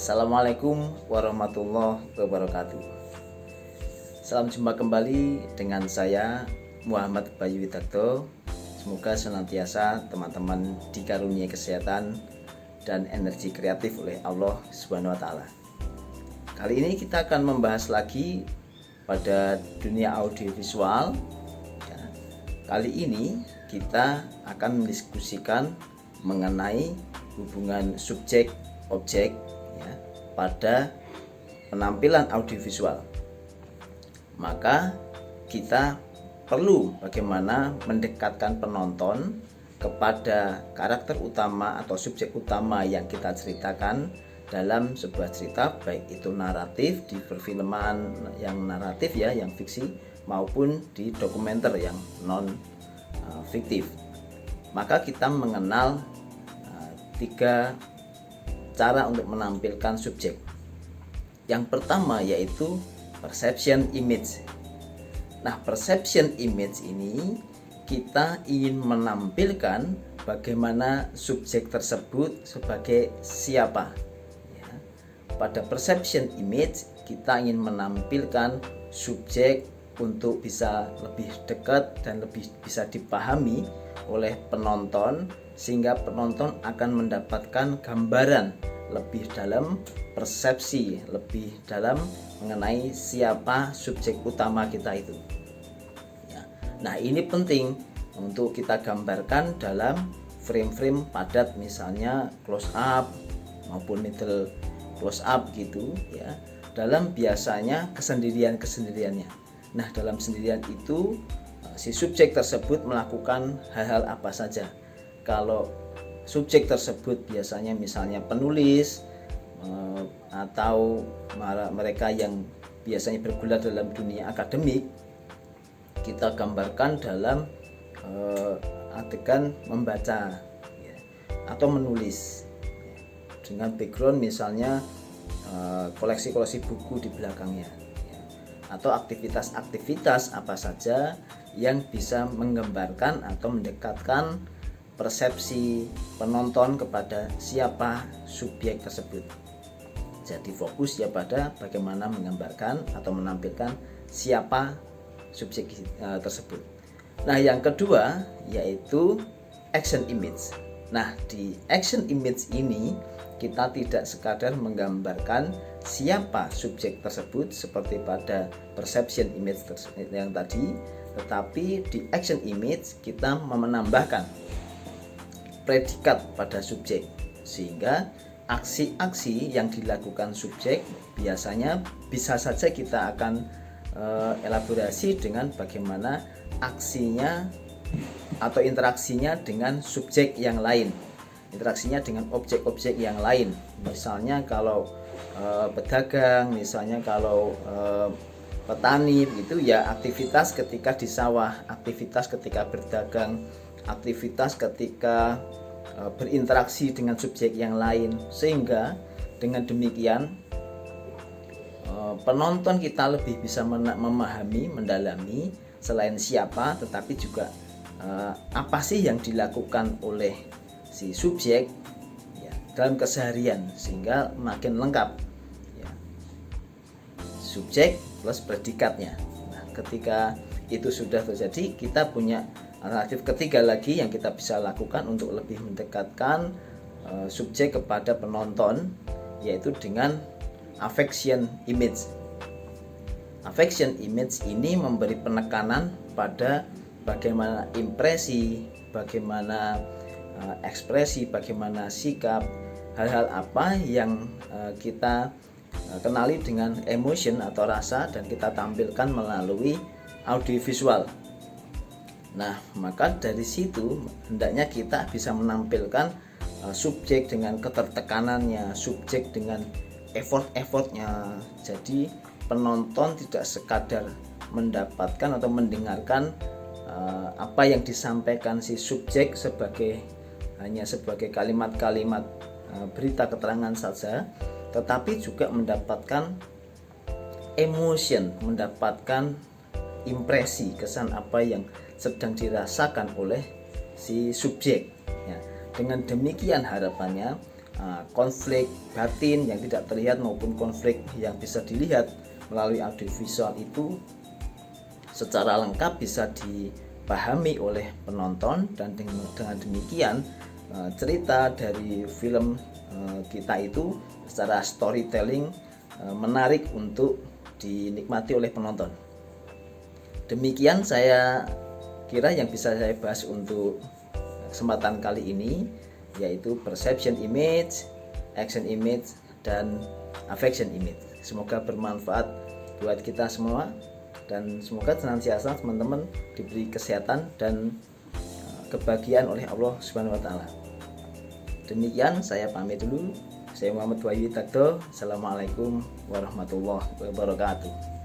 Assalamualaikum warahmatullahi wabarakatuh. Salam jumpa kembali dengan saya Muhammad Bayu Widakto. Semoga senantiasa teman-teman dikaruniai kesehatan dan energi kreatif oleh Allah Subhanahu wa taala. Kali ini kita akan membahas lagi pada dunia audiovisual. Kali ini kita akan mendiskusikan mengenai hubungan subjek objek pada penampilan audiovisual. Maka kita perlu bagaimana mendekatkan penonton kepada karakter utama atau subjek utama yang kita ceritakan dalam sebuah cerita, baik itu naratif di perfilman yang naratif yang fiksi, maupun di dokumenter yang non fiktif. Maka kita mengenal tiga cara untuk menampilkan subjek. Yang pertama yaitu perception image. Nah, perception image ini kita ingin menampilkan bagaimana subjek tersebut sebagai siapa. Pada perception image kita ingin menampilkan subjek untuk bisa lebih dekat dan lebih bisa dipahami oleh penonton, sehingga penonton akan mendapatkan gambaran lebih dalam, persepsi lebih dalam mengenai siapa subjek utama kita itu. Nah, ini penting untuk kita gambarkan dalam frame-frame padat, misalnya close up maupun middle close up gitu dalam biasanya kesendiriannya. Nah, dalam sendirian itu si subjek tersebut melakukan hal-hal apa saja. Kalau subjek tersebut biasanya misalnya penulis atau mereka yang biasanya bergulat dalam dunia akademik, kita gambarkan dalam adegan membaca atau menulis dengan background misalnya koleksi-koleksi buku di belakangnya, atau aktivitas-aktivitas apa saja yang bisa menggambarkan atau mendekatkan persepsi penonton kepada siapa subjek tersebut. Jadi fokus pada bagaimana menggambarkan atau menampilkan siapa subjek tersebut. Nah, yang kedua yaitu action image. Nah, di action image ini kita tidak sekadar menggambarkan siapa subjek tersebut seperti pada perception image yang tadi, tetapi di action image kita menambahkan predikat pada subjek, sehingga aksi-aksi yang dilakukan subjek biasanya bisa saja kita akan elaborasi dengan bagaimana aksinya atau interaksinya dengan subjek yang lain, interaksinya dengan objek-objek yang lain. Misalnya kalau pedagang, misalnya kalau petani gitu aktivitas ketika di sawah, aktivitas ketika berdagang, aktivitas ketika berinteraksi dengan subjek yang lain, sehingga dengan demikian penonton kita lebih bisa memahami, mendalami selain siapa, tetapi juga apa sih yang dilakukan oleh si subjek dalam keseharian, sehingga makin lengkap subjek plus predikatnya. Nah, ketika itu sudah terjadi, kita punya alternatif ketiga lagi yang kita bisa lakukan untuk lebih mendekatkan subjek kepada penonton, yaitu dengan affection image. Affection image ini memberi penekanan pada bagaimana impresi, bagaimana ekspresi, bagaimana sikap, hal-hal apa yang kita kenali dengan emotion atau rasa dan kita tampilkan melalui audiovisual. Nah, maka dari situ hendaknya kita bisa menampilkan subjek dengan ketertekanannya, subjek dengan effort-effortnya. Jadi penonton tidak sekadar mendapatkan atau mendengarkan apa yang disampaikan si subjek hanya sebagai kalimat-kalimat berita keterangan saja, tetapi juga mendapatkan emotion, mendapatkan impresi, kesan apa yang sedang dirasakan oleh si subjek. Dengan demikian harapannya konflik batin yang tidak terlihat maupun konflik yang bisa dilihat melalui audiovisual itu secara lengkap bisa dipahami oleh penonton, dan dengan demikian cerita dari film kita itu secara storytelling menarik untuk dinikmati oleh penonton. Demikian saya kira yang bisa saya bahas untuk kesempatan kali ini, yaitu perception image, action image, dan affection image. Semoga bermanfaat buat kita semua, dan semoga senantiasa teman-teman diberi kesehatan dan kebahagiaan oleh Allah Subhanahu wa taala. Demikian saya pamit dulu. Saya Muhammad Wahyu Tagdo. Assalamualaikum warahmatullahi wabarakatuh.